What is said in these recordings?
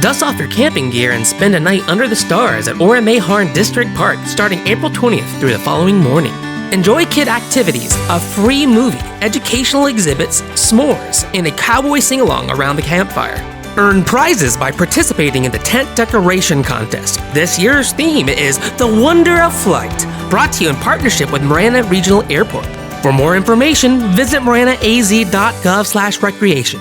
Dust off your camping gear and spend a night under the stars at Orame Harn District Park starting April 20th through the following morning. Enjoy kid activities, a free movie, educational exhibits, s'mores, and a cowboy sing-along around the campfire. Earn prizes by participating in the tent decoration contest. This year's theme is The Wonder of Flight, brought to you in partnership with Marana Regional Airport. For more information, visit maranaz.gov/recreation.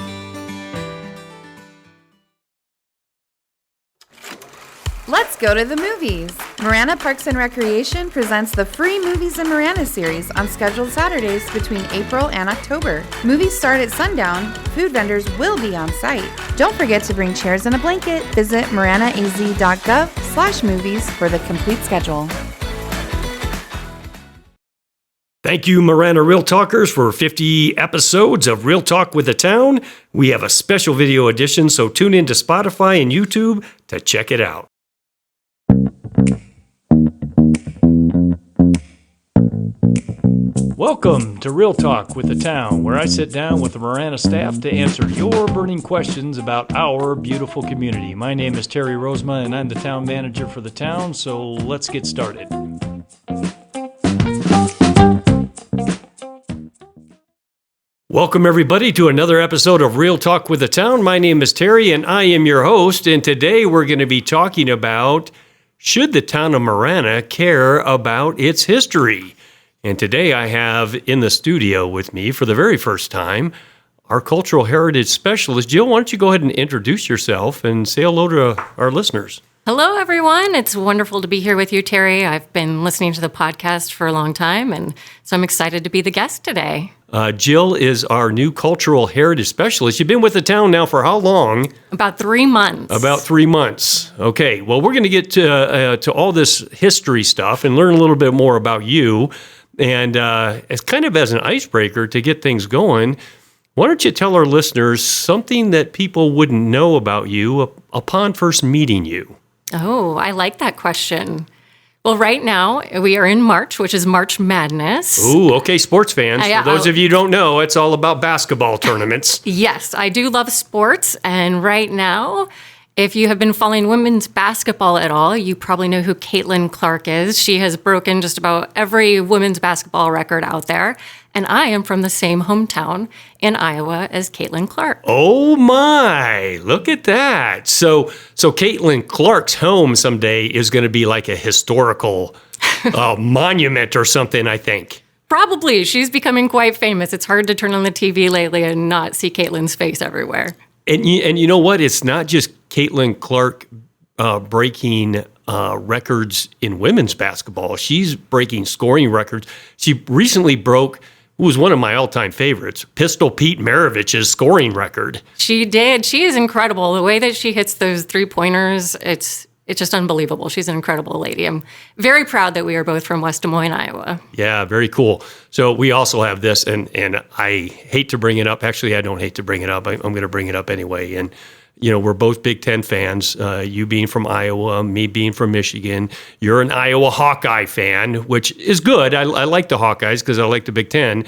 Let's go to the movies. Marana Parks and Recreation presents the free Movies in Marana series on scheduled Saturdays between April and October. Movies start at sundown. Food vendors will be on site. Don't forget to bring chairs and a blanket. Visit maranaz.gov/movies for the complete schedule. Thank you, Marana Real Talkers, for 50 episodes of Real Talk with the Town. We have a special video edition, so tune in to Spotify and YouTube to check it out. Welcome to Real Talk with the Town, where I sit down with the Marana staff to answer your burning questions about our beautiful community. My name is Terry Rozema, and I'm the Town Manager for the town, so let's get started. Welcome, everybody, to another episode of Real Talk with the Town. My name is Terry, and I am your host, and today we're going to be talking about, should the town of Marana care about its history? And today I have in the studio with me for the very first time our Cultural Heritage Specialist. Jill, why don't you go ahead and introduce yourself and say hello to our listeners? Hello, everyone. It's wonderful to be here with you, Terry. I've been listening to the podcast for a long time, and so I'm excited to be the guest today. Jill is our new Cultural Heritage Specialist. You've been with the town now for how long? About 3 months. About 3 months. Okay. Well, we're going to get to all this history stuff and learn a little bit more about you. And as kind of as an icebreaker to get things going, why don't you tell our listeners something that people wouldn't know about you upon first meeting you? Oh, I like that question. Well, right now, we are in March, which is March Madness. Ooh, okay, sports fans. For those of you who don't know, it's all about basketball tournaments. Yes, I do love sports, and right now, if you have been following women's basketball at all, you probably know who Caitlin Clark is. She has broken just about every women's basketball record out there, and I am from the same hometown in Iowa as Caitlin Clark. Oh my, look at that. So Caitlin Clark's home someday is going to be like a historical monument or something, I think. Probably. She's becoming quite famous. It's hard to turn on the TV lately and not see Caitlin's face everywhere. And you know what? It's not just Caitlin Clark breaking records in women's basketball. She's breaking scoring records. She recently broke, who was one of my all-time favorites, Pistol Pete Maravich's scoring record. She did. She is incredible. The way that she hits those three-pointers, it's just unbelievable. She's an incredible lady. I'm very proud that we are both from West Des Moines, Iowa. Yeah, very cool. So we also have this, and I hate to bring it up. Actually, I don't hate to bring it up. I'm going to bring it up anyway. And, you know, we're both Big Ten fans, you being from Iowa, me being from Michigan. You're an Iowa Hawkeye fan, which is good. I like the Hawkeyes because I like the Big Ten.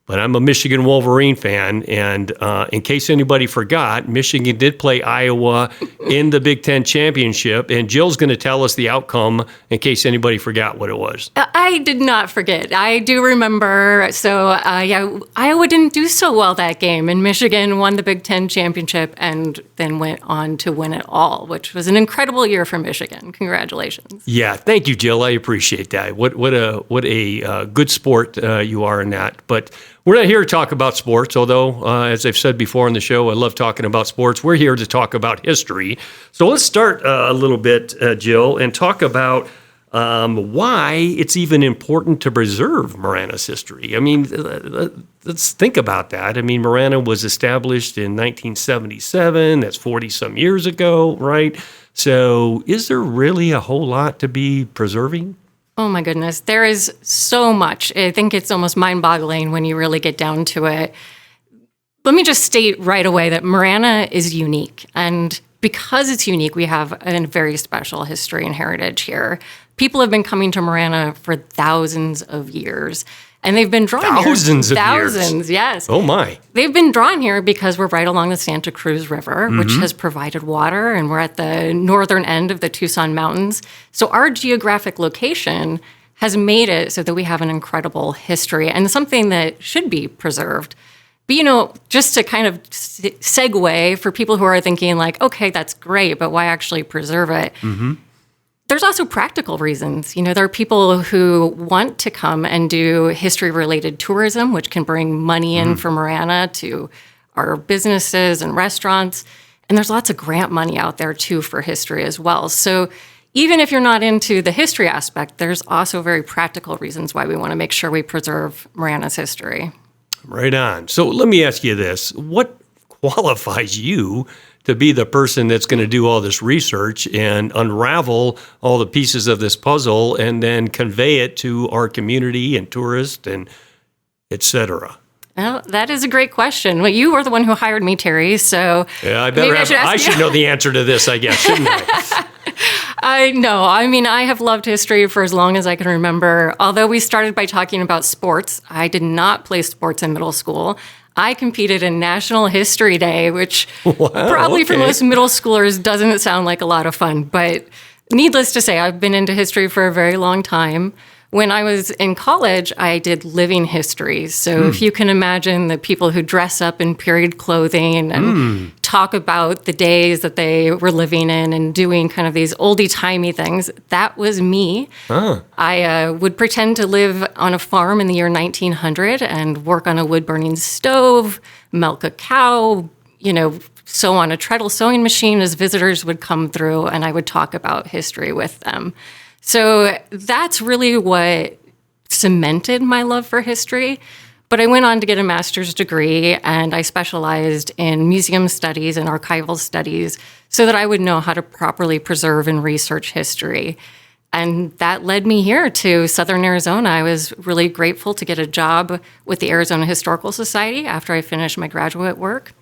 But I'm a Michigan Wolverine fan, and in case anybody forgot, Michigan did play Iowa in the Big Ten championship, and Jill's going to tell us the outcome in case anybody forgot what it was. I did not forget. I do remember. So, Iowa didn't do so well that game, and Michigan won the Big Ten championship and then went on to win it all, which was an incredible year for Michigan. Congratulations. Yeah, thank you, Jill. I appreciate that. What a good sport you are in that. But we're not here to talk about sports, although, as I've said before on the show, I love talking about sports. We're here to talk about history. So let's start a little bit, Jill, and talk about why it's even important to preserve Marana's history. I mean, let's think about that. I mean, Marana was established in 1977. That's 40-some years ago, right? So is there really a whole lot to be preserving? Oh my goodness, there is so much. I think it's almost mind-boggling when you really get down to it. Let me just state right away that Marana is unique. And because it's unique, we have a very special history and heritage here. People have been coming to Marana for thousands of years. And they've been drawn Thousands here. of years. Thousands, yes. Oh, my. They've been drawn here because we're right along the Santa Cruz River, which has provided water, and we're at the northern end of the Tucson Mountains. So our geographic location has made it so that we have an incredible history and something that should be preserved. But, just to kind of segue for people who are thinking like, okay, that's great, but why actually preserve it? There's also practical reasons. There are people who want to come and do history-related tourism, which can bring money in for Marana to our businesses and restaurants. And there's lots of grant money out there, too, for history as well. So even if you're not into the history aspect, there's also very practical reasons why we want to make sure we preserve Marana's history. Right on. So let me ask you this. What qualifies you to be the person that's going to do all this research and unravel all the pieces of this puzzle and then convey it to our community and tourists and et cetera? Well, that is a great question. Well, you were the one who hired me, Terry, so yeah, I should know the answer to this, I guess, shouldn't I? I know. I mean, I have loved history for as long as I can remember. Although we started by talking about sports, I did not play sports in middle school. I competed in National History Day, which probably for most middle schoolers doesn't sound like a lot of fun. But needless to say, I've been into history for a very long time. When I was in college, I did living history. So if you can imagine the people who dress up in period clothing and talk about the days that they were living in and doing kind of these oldie-timey things, that was me. I would pretend to live on a farm in the year 1900 and work on a wood-burning stove, milk a cow, sew on a treadle sewing machine as visitors would come through, and I would talk about history with them. So that's really what cemented my love for history. But I went on to get a master's degree, and I specialized in museum studies and archival studies so that I would know how to properly preserve and research history. And that led me here to Southern Arizona. I was really grateful to get a job with the Arizona Historical Society after I finished my graduate work.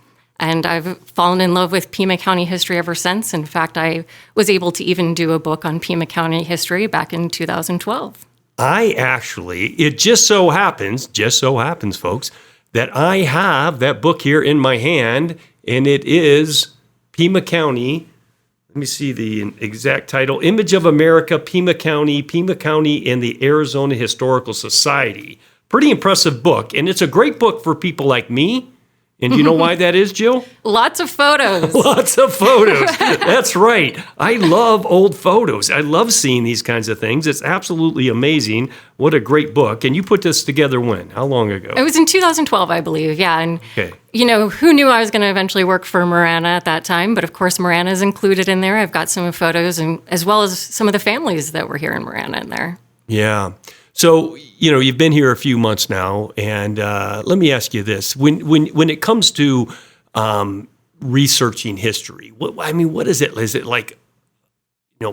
And I've fallen in love with Pima County history ever since. In fact, I was able to even do a book on Pima County history back in 2012. It just so happens, folks, that I have that book here in my hand, and it is Pima County. Let me see the exact title. Image of America, Pima County, and the Arizona Historical Society. Pretty impressive book, and it's a great book for people like me. And do you know why that is, Jill? Lots of photos. Lots of photos. That's right. I love old photos. I love seeing these kinds of things. It's absolutely amazing. What a great book. And you put this together when? How long ago? It was in 2012, I believe. Yeah. And, who knew I was going to eventually work for Marana at that time? But of course, Marana is included in there. I've got some photos, and as well as some of the families that were here in Marana in there. Yeah. So, you've been here a few months now, and let me ask you this. When it comes to researching history, what is it? Is it like,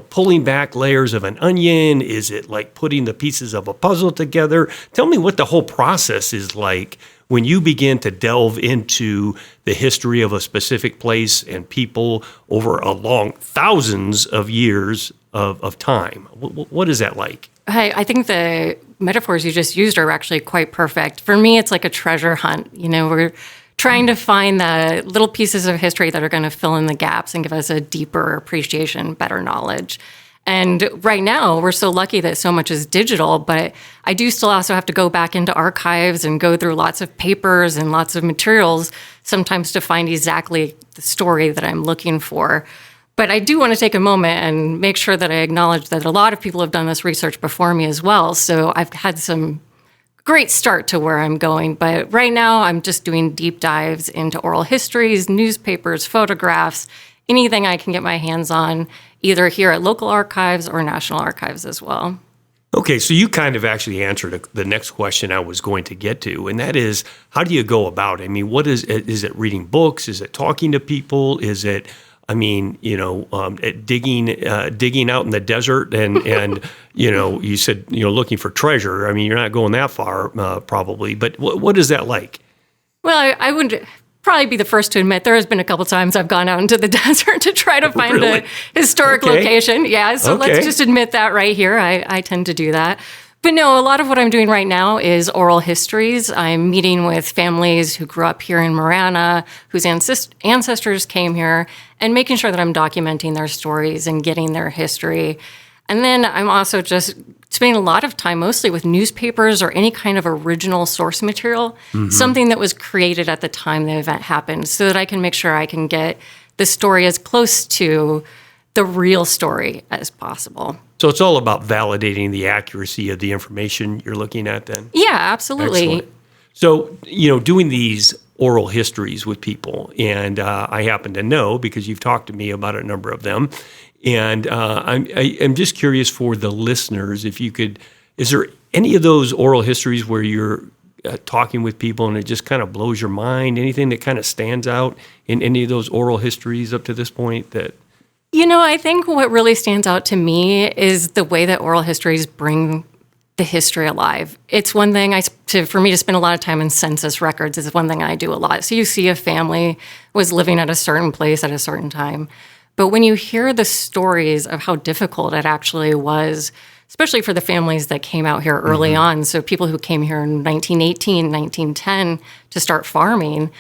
pulling back layers of an onion? Is it like putting the pieces of a puzzle together? Tell me what the whole process is like when you begin to delve into the history of a specific place and people over a long thousands of years of time. What is that like? I think the metaphors you just used are actually quite perfect. For me, it's like a treasure hunt. We're trying to find the little pieces of history that are going to fill in the gaps and give us a deeper appreciation, better knowledge. And right now, we're so lucky that so much is digital, but I do still also have to go back into archives and go through lots of papers and lots of materials, sometimes to find exactly the story that I'm looking for. But I do want to take a moment and make sure that I acknowledge that a lot of people have done this research before me as well. So I've had some great start to where I'm going. But right now, I'm just doing deep dives into oral histories, newspapers, photographs, anything I can get my hands on, either here at local archives or national archives as well. Okay, so you kind of actually answered the next question I was going to get to, and that is, how do you go about it? I mean, what is it reading books? Is it talking to people? Is it, digging out in the desert and you said, looking for treasure. I mean, you're not going that far probably, but what is that like? Well, I would probably be the first to admit there has been a couple times I've gone out into the desert to try to find a historic location. Yeah, so let's just admit that right here. I tend to do that. But no, a lot of what I'm doing right now is oral histories. I'm meeting with families who grew up here in Marana, whose ancestors came here, and making sure that I'm documenting their stories and getting their history. And then I'm also just spending a lot of time mostly with newspapers or any kind of original source material, something that was created at the time the event happened, so that I can make sure I can get the story as close to the real story as possible. So it's all about validating the accuracy of the information you're looking at then? Yeah, absolutely. Excellent. So, doing these oral histories with people, and I happen to know because you've talked to me about a number of them, and I'm just curious for the listeners, if you could, is there any of those oral histories where you're talking with people and it just kind of blows your mind? Anything that kind of stands out in any of those oral histories up to this point that... I think what really stands out to me is the way that oral histories bring the history alive. It's one thing for me to spend a lot of time in census records is one thing I do a lot. So you see a family was living at a certain place at a certain time. But when you hear the stories of how difficult it actually was, especially for the families that came out here early on, so people who came here in 1918, 1910 to start farming,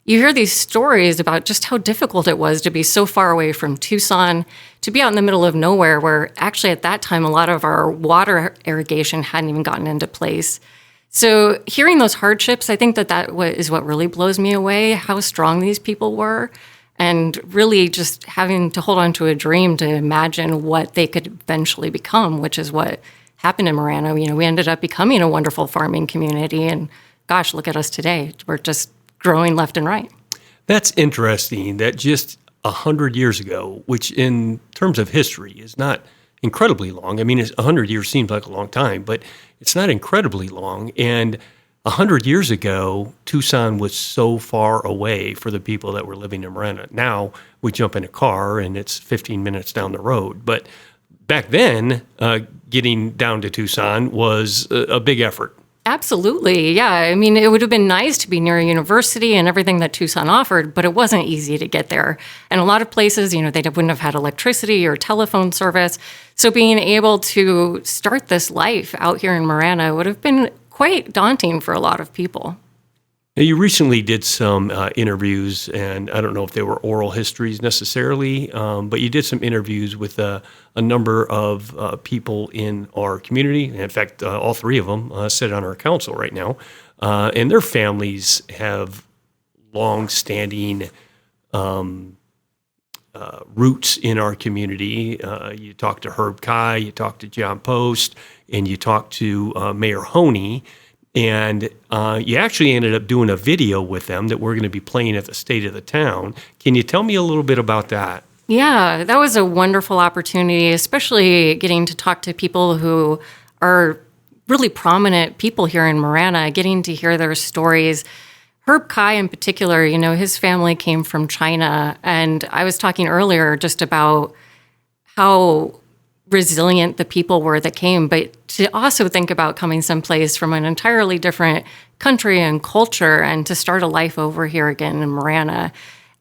you hear these stories about just how difficult it was to be so far away from Tucson, to be out in the middle of nowhere, where actually at that time, a lot of our water irrigation hadn't even gotten into place. So hearing those hardships, I think that is what really blows me away, how strong these people were, and really just having to hold on to a dream to imagine what they could eventually become, which is what happened in Marana. We ended up becoming a wonderful farming community, and gosh, look at us today. We're just growing left and right. That's interesting that just 100 years ago, which in terms of history is not incredibly long. I mean, 100 years seems like a long time, but it's not incredibly long. And 100 years ago, Tucson was so far away for the people that were living in Marana. Now we jump in a car and it's 15 minutes down the road. But back then, getting down to Tucson was a big effort. Absolutely. Yeah. I mean, it would have been nice to be near a university and everything that Tucson offered, but it wasn't easy to get there. And a lot of places, they wouldn't have had electricity or telephone service. So being able to start this life out here in Marana would have been quite daunting for a lot of people. Now, you recently did some interviews, and I don't know if they were oral histories necessarily, but you did some interviews with a number of people in our community. In fact, all three of them sit on our council right now, and their families have long-standing roots in our community. You talked to Herb Kai, you talked to John Post, and you talked to Mayor Honey. And you actually ended up doing a video with them that we're going to be playing at the State of the Town. Can you tell me a little bit about that? Yeah, that was a wonderful opportunity, especially getting to talk to people who are really prominent people here in Marana, getting to hear their stories. Herb Kai in particular, his family came from China. And I was talking earlier just about how resilient the people were that came, but to also think about coming someplace from an entirely different country and culture and to start a life over here again in Marana.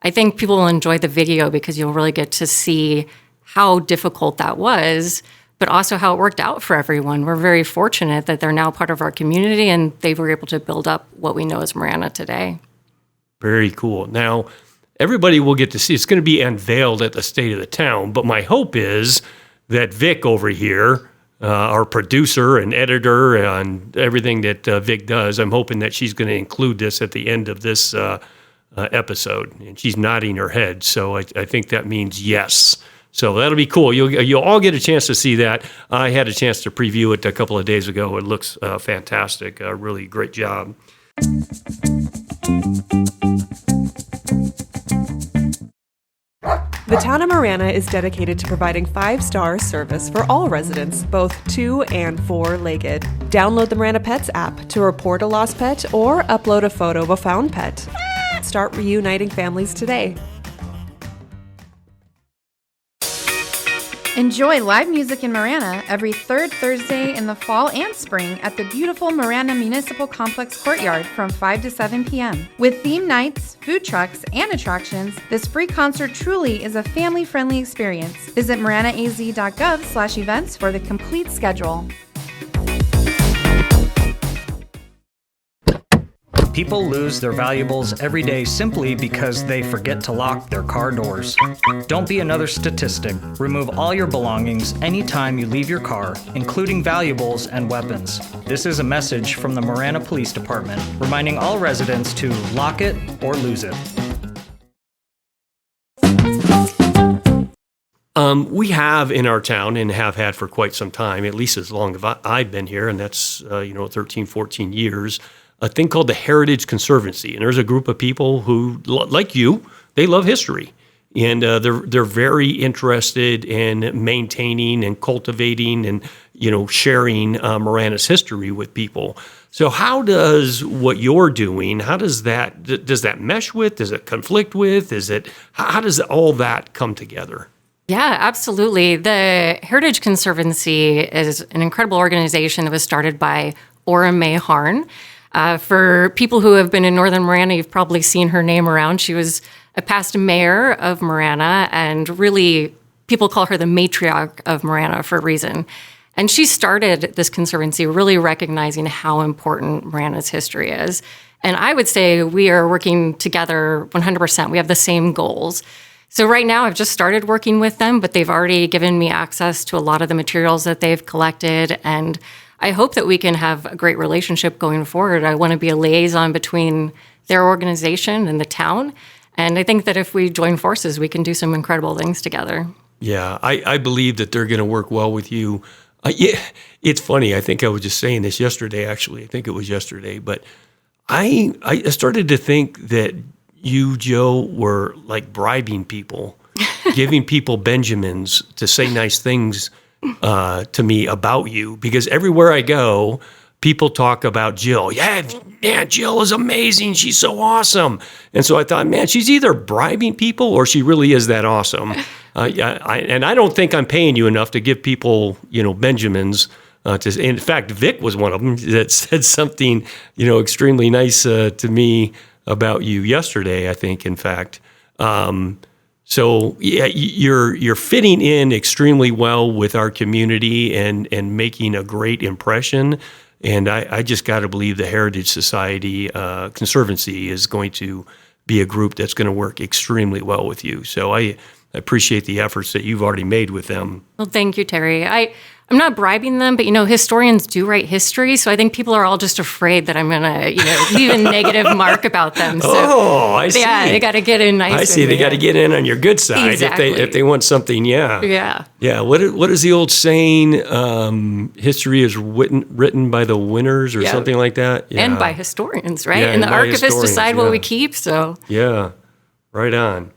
I think people will enjoy the video because you'll really get to see how difficult that was, but also how it worked out for everyone. We're very fortunate that they're now part of our community and they were able to build up what we know as Marana today. Very cool. Now, everybody will get to see, it's going to be unveiled at the State of the Town, but my hope is that Vic over here, our producer and editor and everything that Vic does, I'm hoping that she's going to include this at the end of this episode. And she's nodding her head, so I think that means yes. So that'll be cool. You'll all get a chance to see that. I had a chance to preview it a couple of days ago. It looks fantastic. Really great job. The Town of Marana is dedicated to providing 5-star service for all residents, both 2- and 4-legged. Download the Marana Pets app to report a lost pet or upload a photo of a found pet. Start reuniting families today. Enjoy live music in Marana every third Thursday in the fall and spring at the beautiful Marana Municipal Complex Courtyard from 5 to 7 p.m. With theme nights, food trucks, and attractions, this free concert truly is a family-friendly experience. Visit maranaaz.gov/events for the complete schedule. People lose their valuables every day simply because they forget to lock their car doors. Don't be another statistic. Remove all your belongings anytime you leave your car, including valuables and weapons. This is a message from the Marana Police Department, reminding all residents to lock it or lose it. We have in our town and have had for quite some time, at least as long as I've been here, and that's 13, 14 years, a thing called the Heritage Conservancy. And there's a group of people who, like you, they love history. And they're very interested in maintaining and cultivating and, sharing Marana's history with people. So how does what you're doing, does that mesh with, does it conflict with, how does all that come together? Yeah, absolutely. The Heritage Conservancy is an incredible organization that was started by Ora Mae Harn. For people who have been in Northern Marana, you've probably seen her name around. She was a past mayor of Marana, and really people call her the matriarch of Marana for a reason. And she started this conservancy really recognizing how important Marana's history is. And I would say we are working together 100%. We have the same goals. So right now I've just started working with them, but they've already given me access to a lot of the materials that they've collected. And I hope that we can have a great relationship going forward. I want to be a liaison between their organization and the town. And I think that if we join forces, we can do some incredible things together. Yeah, I believe that they're going to work well with you. It's funny. I think I was just saying this yesterday, actually. I think it was yesterday. But I started to think that you, Joe, were like bribing people, giving people Benjamins to say nice things to me about you. Because everywhere I go, people talk about Jill. Yeah, Jill is amazing. She's so awesome. And so I thought, man, she's either bribing people or she really is that awesome. And I don't think I'm paying you enough to give people, Benjamins. In fact, Vic was one of them that said something, extremely nice to me about you yesterday, I think, in fact. So yeah, you're fitting in extremely well with our community and making a great impression. And I just got to believe the Heritage Society Conservancy is going to be a group that's going to work extremely well with you. So I appreciate the efforts that you've already made with them. Well, thank you, Terry. I'm not bribing them, but, historians do write history. So I think people are all just afraid that I'm going to, leave a negative mark about them. So, I see. Yeah, they got to get in nice. I see. They got to get in on your good side exactly. if they want something. Yeah. Yeah. Yeah. What is the old saying? History is written by the winners or something like that. Yeah. And by historians, right? Yeah, and the archivists decide what we keep. So yeah, right on.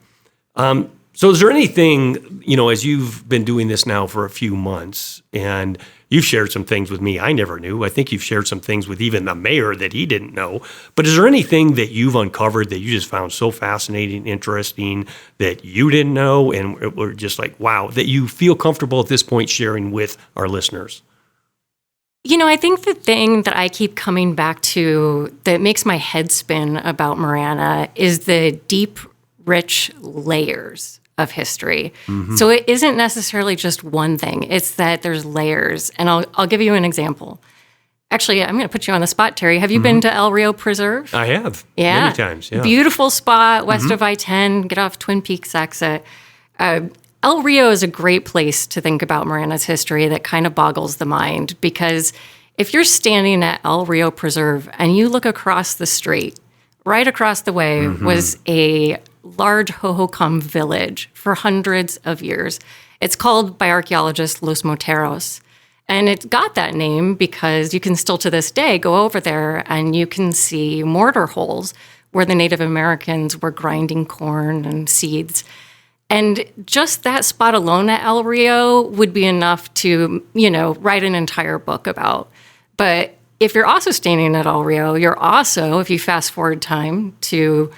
So is there anything, as you've been doing this now for a few months and you've shared some things with me I never knew. I think you've shared some things with even the mayor that he didn't know. But is there anything that you've uncovered that you just found so fascinating, interesting, that you didn't know and were just like, wow, that you feel comfortable at this point sharing with our listeners? I think the thing that I keep coming back to that makes my head spin about Marana is the deep, rich layers of history. Mm-hmm. So it isn't necessarily just one thing. It's that there's layers. And I'll give you an example. Actually, I'm going to put you on the spot, Terry. Have you been to El Rio Preserve? I have. Yeah. Many times, yeah. Beautiful spot west of I-10. Get off Twin Peaks exit. El Rio is a great place to think about Marana's history that kind of boggles the mind, because if you're standing at El Rio Preserve and you look across the street, right across the way was a large Hohokam village for hundreds of years. It's called by archaeologists Los Moteros. And it got that name because you can still to this day go over there and you can see mortar holes where the Native Americans were grinding corn and seeds. And just that spot alone at El Rio would be enough to, write an entire book about. But if you're also standing at El Rio, you're also, if you fast forward time to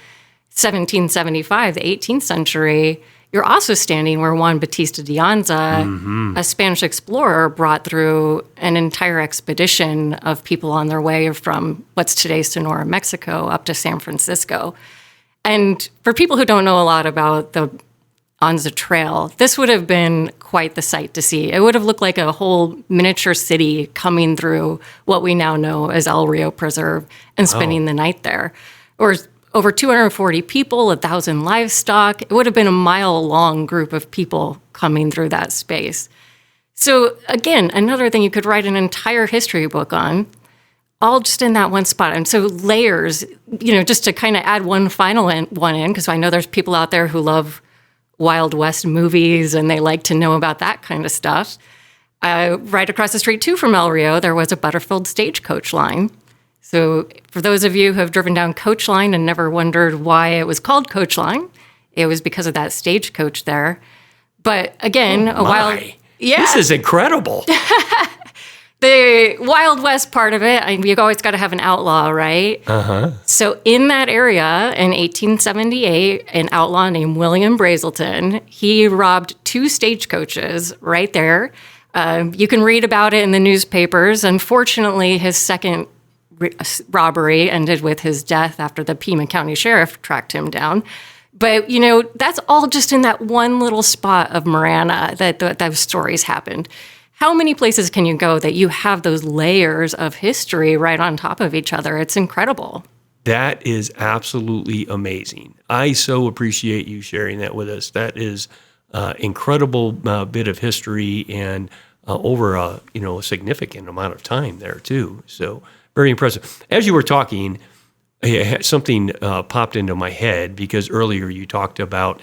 1775, the 18th century, you're also standing where Juan Bautista de Anza, a Spanish explorer, brought through an entire expedition of people on their way from what's today Sonora, Mexico, up to San Francisco. And for people who don't know a lot about the on the trail, this would have been quite the sight to see. It would have looked like a whole miniature city coming through what we now know as El Rio Preserve and spending the night there. Or over 240 people, 1,000 livestock. It would have been a mile-long group of people coming through that space. So again, another thing you could write an entire history book on, all just in that one spot. And so layers, just to kind of add one final one in, because I know there's people out there who love Wild West movies and they like to know about that kind of stuff. Right across the street, too, from El Rio, there was a Butterfield stagecoach line. So for those of you who have driven down Coach Line and never wondered why it was called Coach Line, it was because of that stagecoach there. But again, This is incredible. The Wild West part of it, you've always got to have an outlaw, right? Uh-huh. So in that area in 1878, an outlaw named William Brazelton, he robbed 2 stagecoaches right there. You can read about it in the newspapers. Unfortunately, his second robbery ended with his death after the Pima County Sheriff tracked him down. But, that's all just in that one little spot of Marana that those stories happened. How many places can you go that you have those layers of history right on top of each other? It's incredible. That is absolutely amazing. I so appreciate you sharing that with us. That is incredible bit of history and over a significant amount of time there too. So very impressive. As you were talking, something popped into my head because earlier you talked about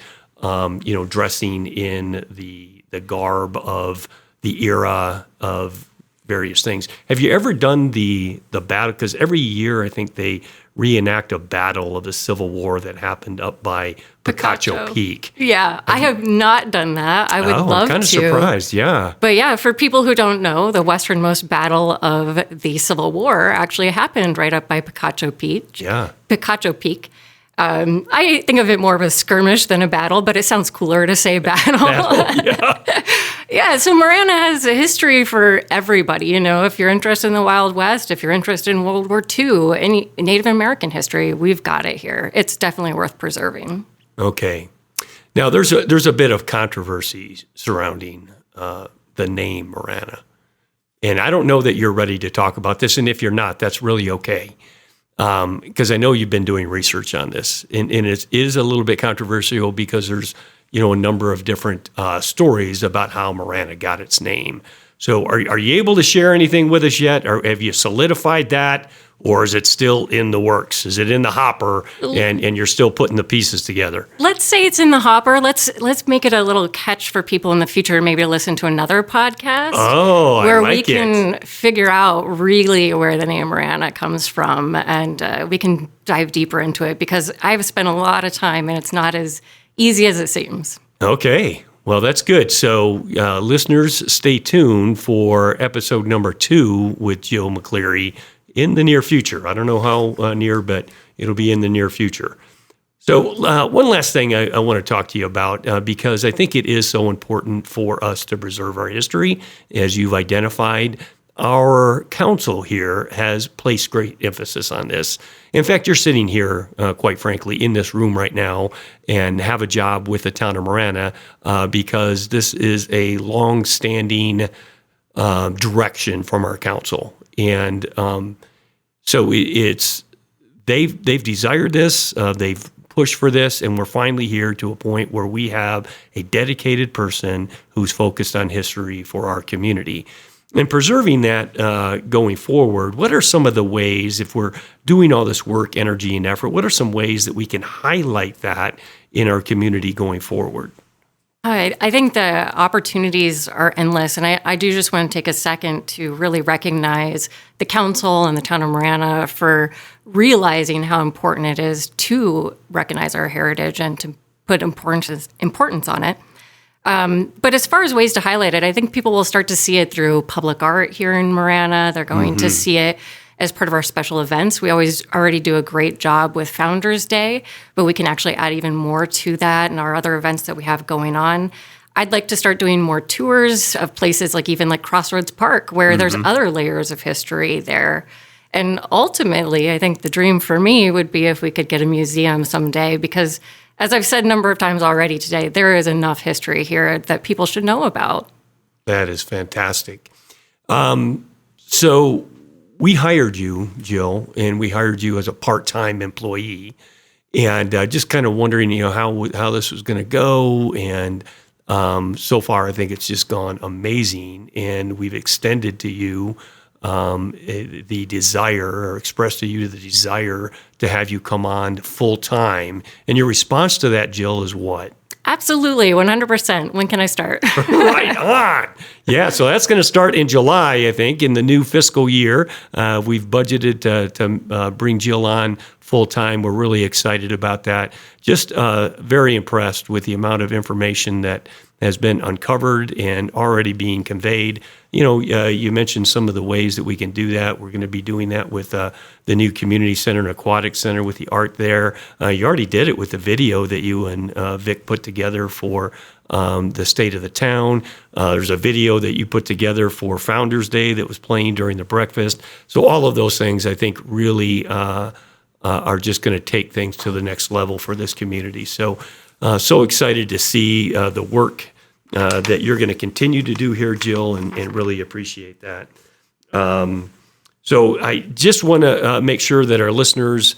dressing in the garb of the era of various things. Have you ever done the battle? Because every year I think they reenact a battle of the Civil War that happened up by Picacho Peak. Yeah, I have not done that. I would love to. I'm kind of surprised, yeah. But yeah, for people who don't know, the westernmost battle of the Civil War actually happened right up by Picacho Peak. Yeah. Picacho Peak. I think of it more of a skirmish than a battle, but it sounds cooler to say battle. Yeah. Yeah, so Marana has a history for everybody. If you're interested in the Wild West, if you're interested in World War II, any Native American history, we've got it here. It's definitely worth preserving. Okay. Now, there's a bit of controversy surrounding the name Marana. And I don't know that you're ready to talk about this. And if you're not, that's really okay. Because I know you've been doing research on this. And it is a little bit controversial because there's a number of different stories about how Marana got its name. So are you able to share anything with us yet? Or have you solidified that? Or is it still in the works? Is it in the hopper and you're still putting the pieces together? Let's say it's in the hopper. Let's make it a little catch for people in the future, maybe to listen to another podcast. Oh, where I like we can figure out really where the name Marana comes from, and we can dive deeper into it because I've spent a lot of time and it's not as easy as it seems. Okay. Well, that's good. So listeners, stay tuned for episode number 2 with Jill McCleary in the near future. I don't know how near, but it'll be in the near future. So one last thing I want to talk to you about, because I think it is so important for us to preserve our history. As you've identified, our council here has placed great emphasis on this. In fact, you're sitting here, quite frankly, in this room right now and have a job with the town of Marana because this is a long-standing direction from our council. And so they've desired this, they've pushed for this, and we're finally here to a point where we have a dedicated person who's focused on history for our community. And preserving that going forward, what are some of the ways, if we're doing all this work, energy, and effort, what are some ways that we can highlight that in our community going forward? I think the opportunities are endless, and I do just want to take a second to really recognize the council and the town of Marana for realizing how important it is to recognize our heritage and to put importance on it. But as far as ways to highlight it, I think people will start to see it through public art here in Marana. They're going to see it as part of our special events. We already do a great job with Founders Day, but we can actually add even more to that and our other events that we have going on. I'd like to start doing more tours of places like Crossroads Park, where there's other layers of history there. And ultimately, I think the dream for me would be if we could get a museum someday, because as I've said a number of times already today, there is enough history here that people should know about. That is fantastic. So we hired you, Jill, and we hired you as a part-time employee. And just kind of wondering, how this was going to go. And so far, I think it's just gone amazing. And we've extended to you the desire, or expressed to you the desire to have you come on full-time. And your response to that, Jill, is what? Absolutely, 100%. When can I start? Right on. Yeah, so that's going to start in July, I think, in the new fiscal year. We've budgeted to bring Jill on full-time. We're really excited about that. Just very impressed with the amount of information that has been uncovered and already being conveyed. You mentioned some of the ways that we can do that. We're going to be doing that with the new community center and aquatic center with the art there. You already did it with the video that you and Vic put together for the state of the town. There's a video that you put together for Founders Day that was playing during the breakfast. So all of those things, I think, really are just going to take things to the next level for this community. So excited to see the work that you're going to continue to do here, Jill, and really appreciate that. So I just want to make sure that our listeners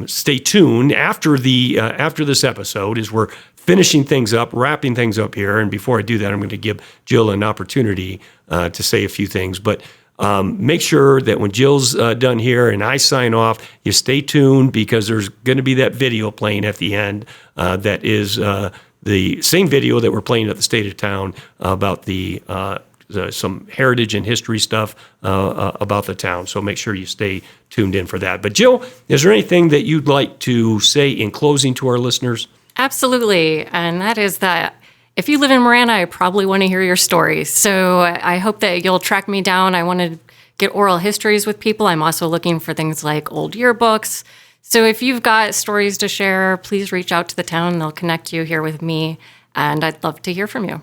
stay tuned after this episode, as we're finishing things up, wrapping things up here. And before I do that, I'm going to give Jill an opportunity to say a few things. But make sure that when Jill's done here and I sign off, you stay tuned, because there's going to be that video playing at the end that is the same video that we're playing at the State of Town about some heritage and history stuff about the town. So make sure you stay tuned in for that. But Jill, is there anything that you'd like to say in closing to our listeners? Absolutely. And that is that if you live in Marana, I probably want to hear your stories. So I hope that you'll track me down. I want to get oral histories with people. I'm also looking for things like old yearbooks. So if you've got stories to share, please reach out to the town. They'll connect you here with me, and I'd love to hear from you.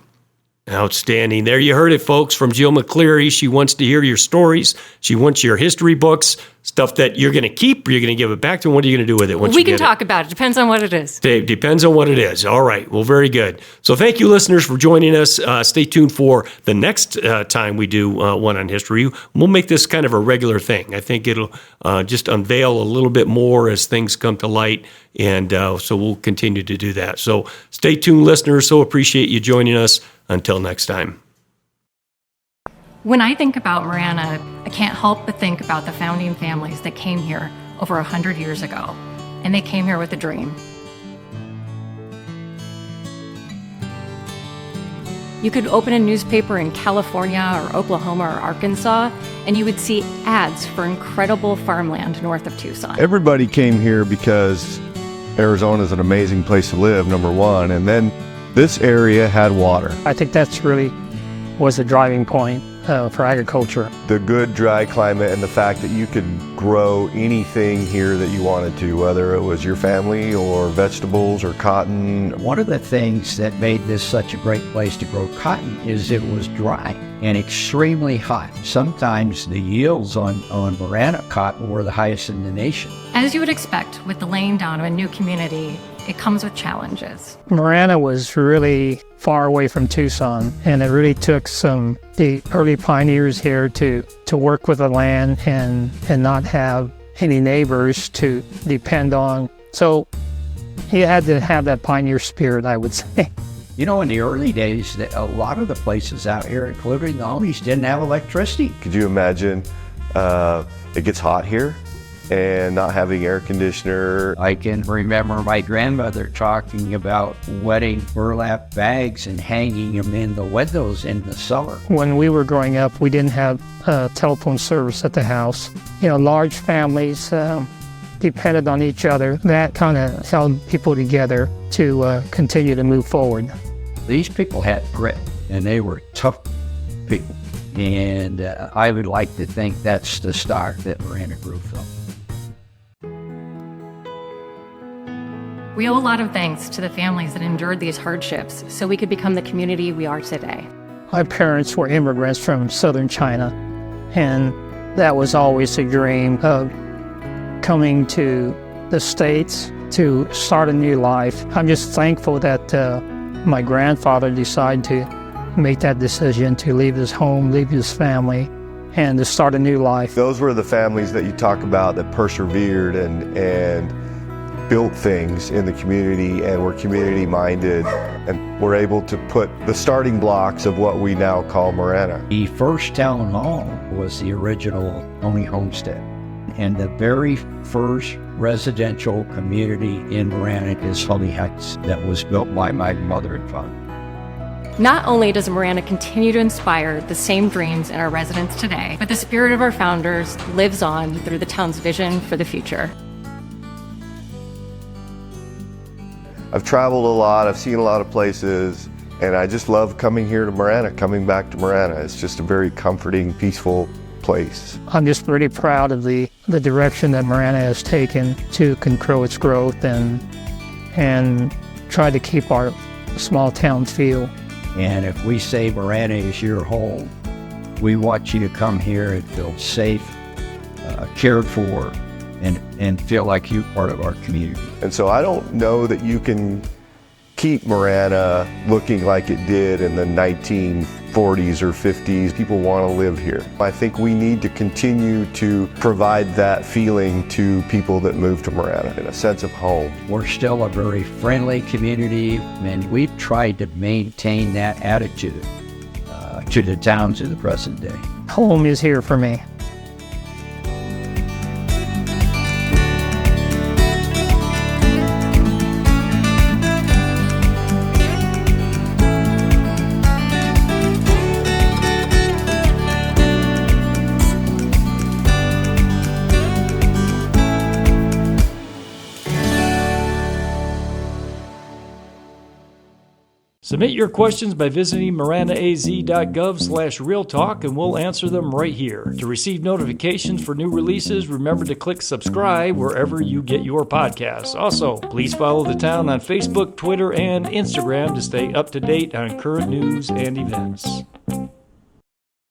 Outstanding. There you heard it, folks, from Jill McCleary. She wants to hear your stories. She wants your history books, stuff that you're going to keep, or you're going to give it back to them. What are you going to do with it once you get it? We can talk about it. Depends on what it is. It depends on what it is. All right. Well, very good. So thank you, listeners, for joining us. Stay tuned for the next time we do One on History. We'll make this kind of a regular thing. I think it'll just unveil a little bit more as things come to light. And so we'll continue to do that. So stay tuned, listeners. So appreciate you joining us. Until next time. When I think about Marana, I can't help but think about the founding families that came here over 100 years ago. And they came here with a dream. You could open a newspaper in California or Oklahoma or Arkansas, and you would see ads for incredible farmland north of Tucson. Everybody came here because Arizona is an amazing place to live, number one, and then this area had water. I think that's really was the driving point for agriculture. The good dry climate and the fact that you could grow anything here that you wanted to, whether it was your family or vegetables or cotton. One of the things that made this such a great place to grow cotton is it was dry and extremely hot. Sometimes the yields on Marana cotton were the highest in the nation. As you would expect with the laying down of a new community, it comes with challenges. Marana was really far away from Tucson, and it really took the early pioneers here to work with the land and not have any neighbors to depend on. So you had to have that pioneer spirit, I would say. You know, in the early days, a lot of the places out here, including the homies, didn't have electricity. Could you imagine it gets hot here and not having air conditioner? I can remember my grandmother talking about wetting burlap bags and hanging them in the windows in the summer. When we were growing up, we didn't have telephone service at the house. You know, large families depended on each other. That kind of held people together to continue to move forward. These people had grit, and they were tough people. And I would like to think that's the start that Marana grew from. We owe a lot of thanks to the families that endured these hardships so we could become the community we are today. My parents were immigrants from southern China, and that was always a dream of coming to the States to start a new life. I'm just thankful that my grandfather decided to make that decision to leave his home, leave his family, and to start a new life. Those were the families that you talk about that persevered and built things in the community and were community minded and were able to put the starting blocks of what we now call Marana. The first town hall was the original Tony homestead. And the very first residential community in Marana is Holly Heights that was built by my mother and father. Not only does Marana continue to inspire the same dreams in our residents today, but the spirit of our founders lives on through the town's vision for the future. I've traveled a lot, I've seen a lot of places, and I just love coming here to Marana, coming back to Marana. It's just a very comforting, peaceful place. I'm just really proud of the direction that Marana has taken to control its growth and try to keep our small town feel. And if we say Marana is your home, we want you to come here and feel safe, cared for, and feel like you're part of our community. And so I don't know that you can keep Marana looking like it did in the 1940s or 50s. People want to live here. I think we need to continue to provide that feeling to people that move to Marana, in a sense of home. We're still a very friendly community, and we've tried to maintain that attitude to the towns of the present day. Home is here for me. Submit your questions by visiting maranaaz.gov/realtalk and we'll answer them right here. To receive notifications for new releases, remember to click subscribe wherever you get your podcasts. Also, please follow the town on Facebook, Twitter, and Instagram to stay up to date on current news and events.